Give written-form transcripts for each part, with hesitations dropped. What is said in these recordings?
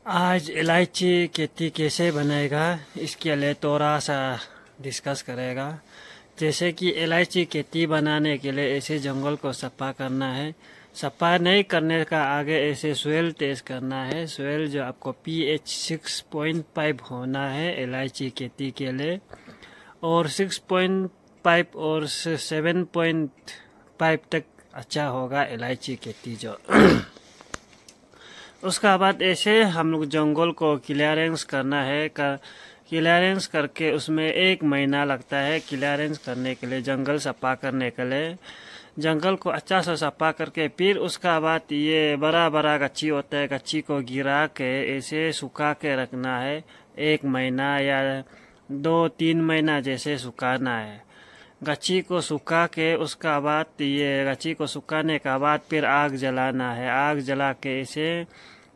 आज इलायची खेती कैसे बनेगा इसके लिए थोड़ा सा डिस्कस करेगा। जैसे कि इलायची खेती बनाने के लिए ऐसे जंगल को सफा करना है। सफा नहीं करने का आगे ऐसे सोयल टेस्ट करना है। सोयल जो आपको pH 6.5 होना है इलायची खेती के लिए, और 6.5 और 7.5 तक अच्छा होगा इलायची खेती जो। उसका बाद ऐसे हम लोग जंगल को क्लियरेंस करना है। क्लियरेंस करके उसमें 1 महीना लगता है क्लियरेंस करने के लिए, जंगल सफा करने के लिए। जंगल को अच्छा से सफा करके फिर उसका बाद ये बड़ा बड़ा गच्छी होता है, गच्छी को गिरा के ऐसे सुखा के रखना है। 1 महीना या 2-3 महीना जैसे सुखाना है। गच्छी को सुखा के उसका बाद ये गच्छी को सुखाने का बाद फिर आग जलाना है। आग जला के इसे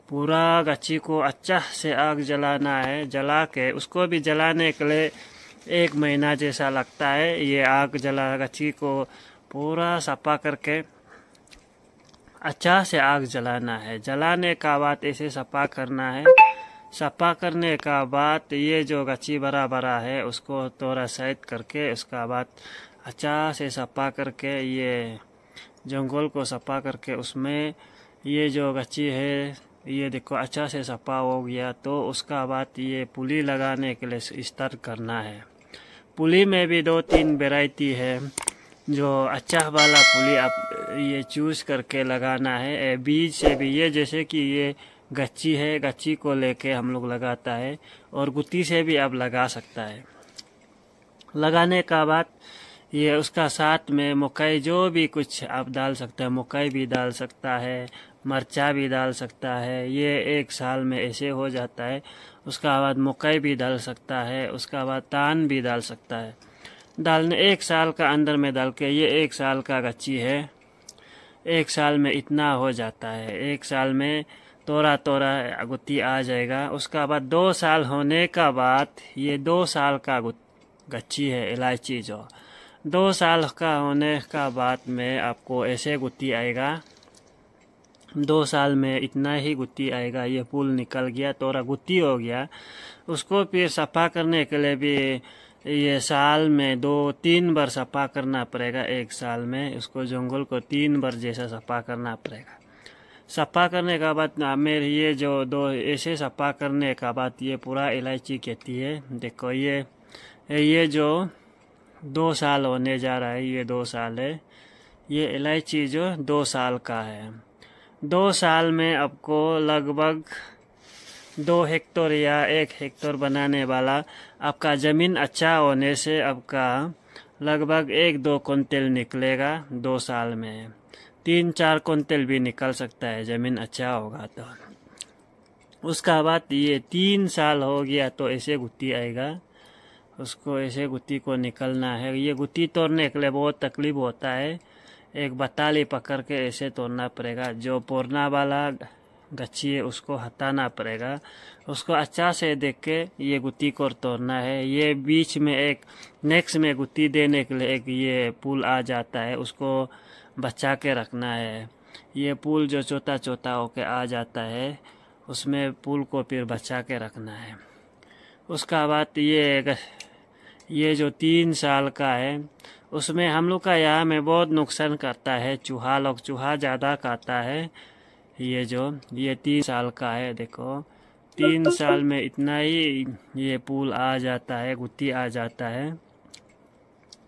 पूरा गच्छी को अच्छा से आग जलाना है। जला के उसको भी जलाने के लिए 1 महीना जैसा लगता है। ये आग जला गच्छी को पूरा सफा करके अच्छा से आग जलाना है। जलाने का बाद ऐसे सफा करना है। सफा करने का बाद ये जो गच्छी बड़ा बड़ा है उसको थोड़ा साइड करके उसका बाद अच्छा से सफा करके ये जंगल को सफा करके उसमें ये जो गच्छी है ये देखो अच्छा से सफा हो गया। तो उसका बाद ये पुली लगाने के लिए स्टार्ट करना है। पुली में भी 2-3 वैरायटी है। जो अच्छा वाला पुली आप ये चूज करके लगाना है। बीज से भी ये जैसे कि ये गच्छी है, गच्छी को लेके हम लोग लगाता है, और गुत्ती से भी आप लगा सकता है। लगाने का बाद ये उसका साथ में मकई जो भी कुछ आप डाल सकते हैं, मकई भी डाल सकता है, मरचा भी डाल सकता है। ये 1 साल में ऐसे हो जाता है। उसका बाद मकई भी डाल सकता है, उसका बाद धान भी डाल सकता है। डालने 1 साल का अंदर में डाल के ये 1 साल का गच्छी है। 1 साल में इतना हो जाता है। 1 साल में तोड़ा तोड़ा गुत्ती आ जाएगा। उसका बाद 2 साल होने का बाद ये 2 साल का गच्छी है इलायची जो। 2 साल का होने का बाद में आपको ऐसे गुत्ती आएगा। 2 साल में इतना ही गुत्ती आएगा। ये फूल निकल गया, तोरा गुत्ती हो गया। उसको फिर सफा करने के लिए भी ये साल में 2-3 बार सफा करना पड़ेगा। 1 साल में उसको जंगल को 3 बार जैसा सफा करना पड़ेगा। सफा करने का बाद मेरे ये जो दो ऐसे सफा करने का बाद ये पूरा इलायची खेती है। देखो ये जो 2 साल होने जा रहा है, ये 2 साल है। ये इलायची जो 2 साल का है। 2 साल में आपको लगभग 2 हेक्टर या 1 हेक्टर बनाने वाला आपका ज़मीन अच्छा होने से आपका लगभग 1-2 कुंटल निकलेगा। 2 साल में 3-4 कुंटल भी निकल सकता है ज़मीन अच्छा होगा तो। उसका बाद ये 3 साल हो गया तो ऐसे गुत्ती आएगा। उसको ऐसे गुत्ती को निकलना है। ये गुत्ती तोड़ने के लिए बहुत तकलीफ होता है। एक बताली पकड़ के ऐसे तोड़ना पड़ेगा। जो पुराना वाला गच्छी है उसको हटाना पड़ेगा। उसको अच्छा से देख के ये गुत्ती को तोड़ना है। ये बीच में एक नेक्स्ट में गुत्ती देने के लिए एक ये पुल आ जाता है, उसको बचा के रखना है। ये पुल जो छोटा छोटा होके आ जाता है उसमें पुल को फिर बचा के रखना है। उसका बाद ये जो 3 साल का है उसमें हम लोग का यहाँ में बहुत नुकसान करता है। चूहा ज़्यादा खाता है। ये 3 साल का है। देखो 3 साल में इतना ही ये पुल आ जाता है, गुत्ती आ जाता है।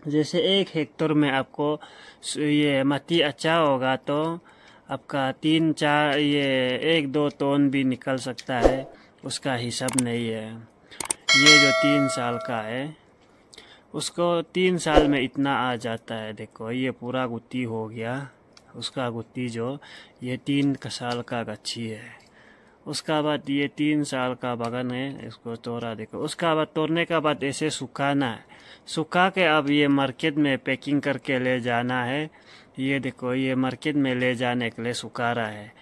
जैसे 1 हेक्टर में आपको ये मट्टी अच्छा होगा तो आपका 3-4 ये 1-2 टन भी निकल सकता है। उसका हिसाब नहीं है। ये जो 3 साल का है उसको 3 साल में इतना आ जाता है। देखो ये पूरा गुत्ती हो गया। उसका गुत्ती जो ये 3 साल का गच्छी है। उसका बाद ये 3 साल का बगान है, इसको तोड़ा। देखो उसका बाद तोड़ने का बाद ऐसे सुखाना है। सुखा के अब ये मार्केट में पैकिंग करके ले जाना है। ये देखो ये मार्केट में ले जाने के लिए सुखा रहा है।